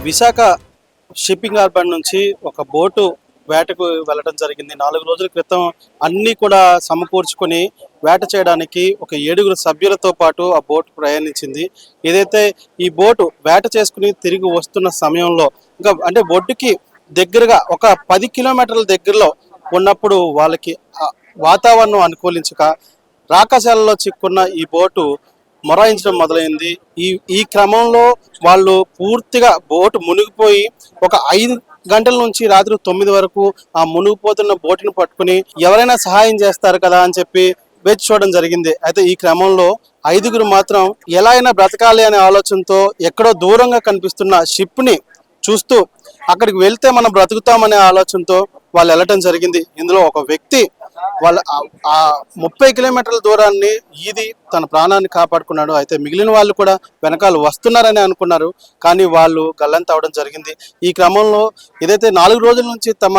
Visakha shipping harbour నుంచి ఒక boat వేటకు వెళ్ళడం జరిగింది. 4 రోజుల క్రితం అన్నీ కూడా సమకూర్చుకొని వేట చేయడానికి ఒక 7 సభ్యులతో పాటు ఆ బోటు ప్రయాణించింది. ఏదైతే ఈ బోటు వేట చేసుకుని తిరిగి వస్తున్న సమయంలో ఇంకా అంటే ఒడ్డుకి దగ్గరగా ఒక 10 కిలోమీటర్ల దగ్గరలో ఉన్నప్పుడు వాళ్ళకి వాతావరణం అనుకూలించక రాకాశాలలో చిక్కున్న ఈ బోటు మొరాయించడం మొదలైంది. ఈ క్రమంలో వాళ్ళు పూర్తిగా బోటు మునిగిపోయి ఒక 5 గంటల నుంచి రాత్రి 9 వరకు ఆ మునిగిపోతున్న బోటును పట్టుకుని ఎవరైనా సహాయం చేస్తారు కదా అని చెప్పి వేచి చూడడం జరిగింది. అయితే ఈ క్రమంలో 5గురు మాత్రం ఎలా అయినా బ్రతకాలి అనే ఆలోచనతో ఎక్కడో దూరంగా కనిపిస్తున్న షిప్ని చూస్తూ అక్కడికి వెళ్తే మనం బ్రతుకుతామనే ఆలోచనతో వాళ్ళు వెళ్ళటం జరిగింది. ఇందులో ఒక వ్యక్తి వాళ్ళ ఆ 30 కిలోమీటర్ల దూరాన్ని ఈది తన ప్రాణాన్ని కాపాడుకున్నాడు. అయితే మిగిలిన వాళ్ళు కూడా వెనకాల వస్తున్నారని అనుకున్నారు, కానీ వాళ్ళు గల్లంత అవడం జరిగింది. ఈ క్రమంలో ఏదైతే 4 రోజుల నుంచి తమ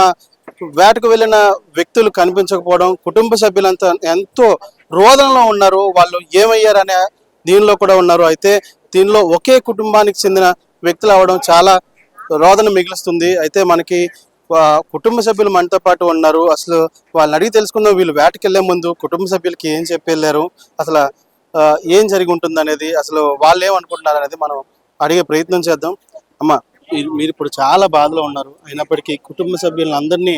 వేటకు వెళ్ళిన వ్యక్తులు కనిపించకపోవడం, కుటుంబ సభ్యులంతా ఎంతో రోదనలో ఉన్నారు. వాళ్ళు ఏమయ్యారనే దీనిలో కూడా ఉన్నారు. అయితే దీనిలో ఒకే కుటుంబానికి చెందిన వ్యక్తులు అవడం చాలా రోదన మిగులుస్తుంది. అయితే మనకి కుటుంబ సభ్యులు మనతో పాటు ఉన్నారు. అసలు వాళ్ళని అడిగి తెలుసుకుందాం, వీళ్ళు వేటకి వెళ్లే ముందు కుటుంబ సభ్యులకి ఏం చెప్పి వెళ్ళారు, అసలు ఏం జరిగి ఉంటుంది అనేది, అసలు వాళ్ళు ఏమనుకుంటున్నారు అనేది మనం అడిగే ప్రయత్నం చేద్దాం. అమ్మ, మీరు ఇప్పుడు చాలా బాధలో ఉన్నారు. అయినప్పటికీ కుటుంబ సభ్యులను అందరినీ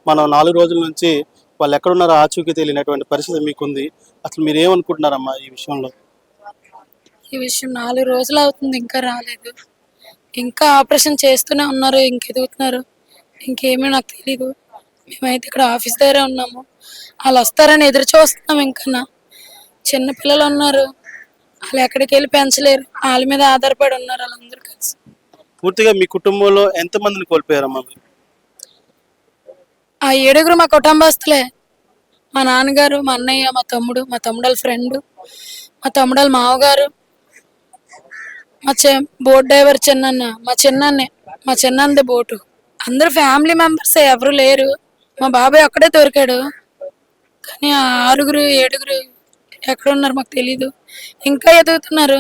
మనం 4 రోజుల నుంచి వాళ్ళు ఎక్కడున్నారో ఆచూకీ తెలియనటువంటి పరిస్థితి మీకుంది. అసలు మీరు ఏమనుకుంటున్నారమ్మా ఈ విషయంలో? ఈ విషయం 4 రోజులు అవుతుంది, ఇంకా రాలేదు. ఇంకా ఆపరేషన్ చేస్తూనే ఉన్నారు, ఇంకెదుగుతున్నారు. ఇంకేమీ నాకు తెలీదు. మేమైతే ఇక్కడ ఆఫీస్ దగ్గర ఉన్నాము. వాళ్ళు వస్తారని ఎదురు చూస్తున్నాం. ఇంకా చిన్న పిల్లలు ఉన్నారు, వాళ్ళు ఎక్కడికి వెళ్ళి పెంచలేరు. వాళ్ళ మీద ఆధారపడి ఉన్నారు వాళ్ళందరూ కలిసి. పూర్తిగా మీ కుటుంబంలో ఎంతమందిని కోల్పోయారమ్మా? ఆ 7గురు మా కుటుంబస్తులే. మా నాన్నగారు, మా అన్నయ్య, మా తమ్ముడు వాళ్ళ ఫ్రెండ్, మా తమ్ముడు వాళ్ళ మావగారు, మా బోట్ డ్రైవర్ చిన్నన్న, మా చిన్నది బోటు. అందరు ఫ్యామిలీ మెంబర్స్, ఎవరు లేరు. మా బాబాయ్ ఒక్కడే దొరికాడు. కానీ ఆ 6గురు 7గురు ఎక్కడ ఉన్నారు మాకు తెలీదు. ఇంకా ఎదుగుతున్నారు.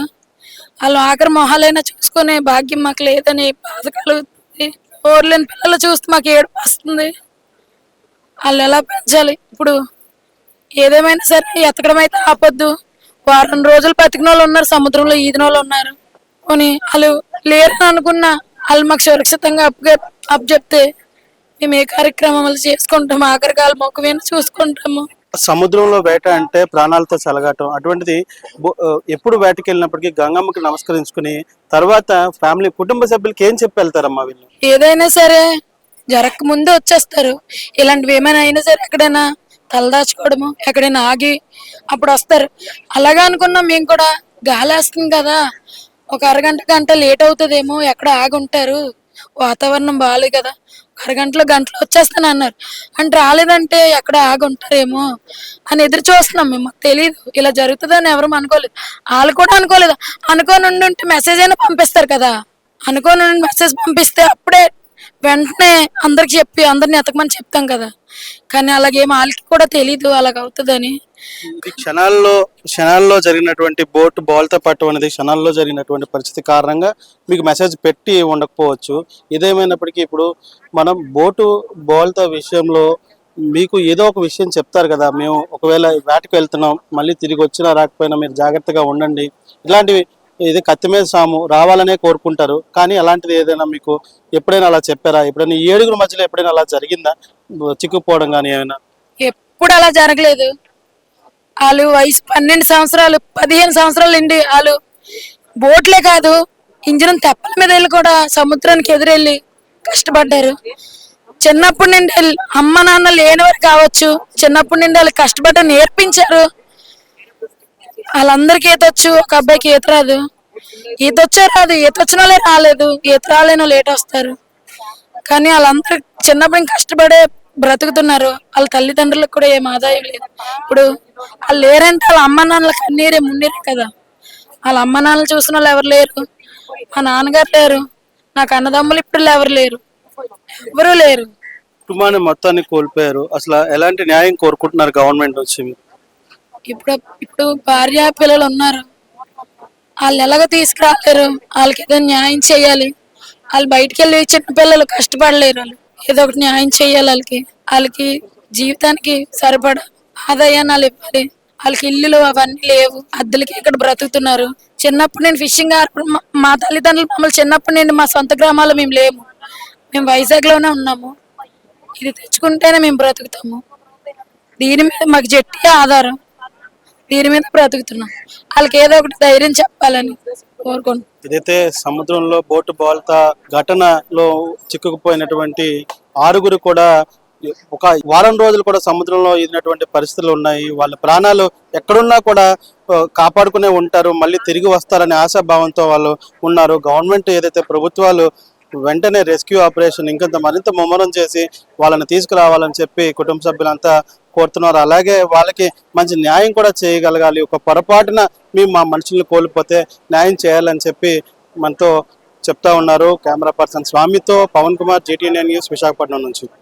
వాళ్ళు ఆఖరి మొహాలైనా చూసుకునే భాగ్యం మాకు లేదని బాధ కలుగుతుంది. ఓర్లేని పిల్లలు చూస్తే మాకు ఏడుపు వస్తుంది. వాళ్ళు ఎలా పెంచాలి? ఇప్పుడు ఏదేమైనా సరే ఎతకడం అయితే ఆపొద్దు. వారం రోజులు బతికిన వాళ్ళు ఉన్నారు, సముద్రంలో ఈదిన వాళ్ళు ఉన్నారు. పోనీ వాళ్ళు లేరని అనుకున్నా వాళ్ళు మాకు సురక్షితంగా అప్పచెప్తే మేము ఏ కార్యక్రమాలు చేసుకుంటాము, ఆఖరి కాలు మొక్కవేనా చూసుకుంటాము. సముద్రంలో వేట అంటే ప్రాణాలతో చెలగాటం. అటువంటిది ఎప్పుడు వేటకి వెళ్ళినప్పటికీ గంగమ్మకి నమస్కరించుకుని తర్వాత ఫ్యామిలీ కుటుంబ సభ్యులకి ఏం చెప్పి వెళ్తారమ్మా వీళ్ళు? ఏదైనా సరే జరగక ముందే వచ్చేస్తారు. ఇలాంటివి ఏమైనా అయినా సరే ఎక్కడైనా తలదాచుకోవడము, ఎక్కడైనా ఆగి అప్పుడు వస్తారు. అలాగే అనుకున్నాం మేము కూడా. గాలి వేస్తుంది కదా, ఒక గంట లేట్ అవుతుందేమో, ఎక్కడ ఆగి ఉంటారు, వాతావరణం బాగాలేదు కదా, గంటలో వచ్చేస్తాను అన్నారు. అంటే రాలేదంటే ఎక్కడ ఆగి ఉంటారేమో అని ఎదురు చూస్తున్నాం మేము. మాకు తెలియదు ఇలా జరుగుతుందని ఎవరు అనుకోలేదు. వాళ్ళు కూడా అనుకోలేదు. అనుకోని ఉంటే మెసేజ్ అయినా పంపిస్తారు కదా. అనుకోని మెసేజ్ పంపిస్తే అప్పుడే వెంటనే అందరికి చెప్పి అందరిని ఎతకమని చెప్తాం కదా. కానీ అలాగేం వాళ్ళకి కూడా తెలీదు అలాగవుతుందని. క్షణాల్లో జరిగినటువంటి బోట్ బోల్తా పట్టడం అనేది క్షణాల్లో జరిగినటువంటి పరిస్థితి కారణంగా మీకు మెసేజ్ పెట్టి ఉండకపోవచ్చు. ఇదేమైనప్పటికీ ఇప్పుడు మనం బోటు బోల్తా విషయంలో మీకు ఏదో ఒక విషయం చెప్తారు కదా, మేము ఒకవేళ వేటకు వెళ్తున్నాం, మళ్ళీ తిరిగి వచ్చినా రాకపోయినా మీరు జాగ్రత్తగా ఉండండి, ఇలాంటివి. ఇది కత్తి మీద సాము, రావాలనే కోరుకుంటారు. కానీ అలాంటిది ఏదైనా మీకు ఎప్పుడైనా అలా చెప్పారా? ఎప్పుడైనా 7గురు మధ్యలో ఎప్పుడైనా అలా జరిగిందా, చిక్కుపోవడం కానీ ఏమైనా? ఎప్పుడు అలా జరగలేదు. వాళ్ళు వయసు 12 సంవత్సరాలు 15 సంవత్సరాలు అండి. వాళ్ళు బోట్లే కాదు, ఇంజిన్ తెప్పల మీద వెళ్ళి కూడా సముద్రానికి ఎదురెళ్ళి కష్టపడ్డారు. చిన్నప్పటి నుండి అమ్మ నాన్న లేనివారు కావచ్చు, చిన్నప్పటి నుండి వాళ్ళు కష్టపడ్డ నేర్పించారు. వాళ్ళందరికీ ఈత వచ్చు, ఒక అబ్బాయికి ఈత రాదు. ఈత వచ్చే రాదు, ఈత వచ్చిన వాళ్ళే రాలేదు, ఈత రాలేనో లేట్ వస్తారు. కానీ వాళ్ళందరూ చిన్నప్పుడు కష్టపడే బ్రతుకుతున్నారు. వాళ్ళ తల్లిదండ్రులకు కూడా ఏం ఆదాయం లేదు. ఇప్పుడు వాళ్ళు లేరంటే వాళ్ళ అమ్మ నాన్నల కన్నీరే మున్నీరే కదా. వాళ్ళ అమ్మ నాన్నలు చూసిన వాళ్ళు ఎవరు లేరు. మా నాన్నగారు లేరు, నాకు అన్నదమ్ములు ఇప్పుడు ఎవరు లేరు, ఎవరు లేరు. కుటుంబాన్ని మొత్తాన్ని కోల్పోయారు. అసలు ఎలాంటి న్యాయం కోరుకుంటున్నారు గవర్నమెంట్ నుంచి? ఇప్పుడు భార్య పిల్లలు ఉన్నారు, వాళ్ళు ఎలాగో తీసుకురాలేరు. వాళ్ళకి ఏదైనా న్యాయం చేయాలి. వాళ్ళు బయటికి వెళ్ళి చిన్నపిల్లలు కష్టపడలేరు, వాళ్ళు ఏదో ఒకటి న్యాయం చేయాలి. వాళ్ళకి జీవితానికి సరిపడా ఆదాయాన్ని వాళ్ళు ఇవ్వాలి. వాళ్ళకి ఇల్లులు అవన్నీ లేవు, అద్దెలకి ఇక్కడ బ్రతుకుతున్నారు. చిన్నప్పుడు నేను ఫిషింగ్ మా తల్లిదండ్రులు మమ్మల్ని చిన్నప్పటి నుండి మా సొంత గ్రామాల్లో మేము లేము, మేము వైజాగ్ లోనే ఉన్నాము. ఇది తెచ్చుకుంటేనే మేము బ్రతుకుతాము. దీని మీద మాకు జట్టి ఆధారం, దీని మీద బ్రతుకుతున్నాం. వాళ్ళకి ఏదో ఒకటి ధైర్యం చెప్పాలని కోరుకుంటున్నాం. ఇదైతే సముద్రంలో బోటు బోల్తా ఘటనలో చిక్కుకుపోయినటువంటి 6 కూడా ఒక వారం రోజులు కూడా సముద్రంలో ఈదినటువంటి పరిస్థితులు ఉన్నాయి. వాళ్ళ ప్రాణాలు ఎక్కడున్నా కూడా కాపాడుకునే ఉంటారు, మళ్ళీ తిరిగి వస్తారనే ఆశాభావంతో వాళ్ళు ఉన్నారు. గవర్నమెంట్ ఏదైతే ప్రభుత్వాలు వెంటనే రెస్క్యూ ఆపరేషన్ ఇంకొంత మరింత ముమ్మరం చేసి వాళ్ళని తీసుకురావాలని చెప్పి కుటుంబ సభ్యులంతా కోరుతున్నారు. అలాగే వాళ్ళకి మంచి న్యాయం కూడా చేయగలగాలి. ఒక పొరపాటున మేము మా మనుషుల్ని కోల్పోతే న్యాయం చేయాలని చెప్పి మనతో చెప్తా ఉన్నారు. కెమెరా పర్సన్ స్వామితో పవన్ కుమార్, GTN న్యూస్, విశాఖపట్నం నుంచి.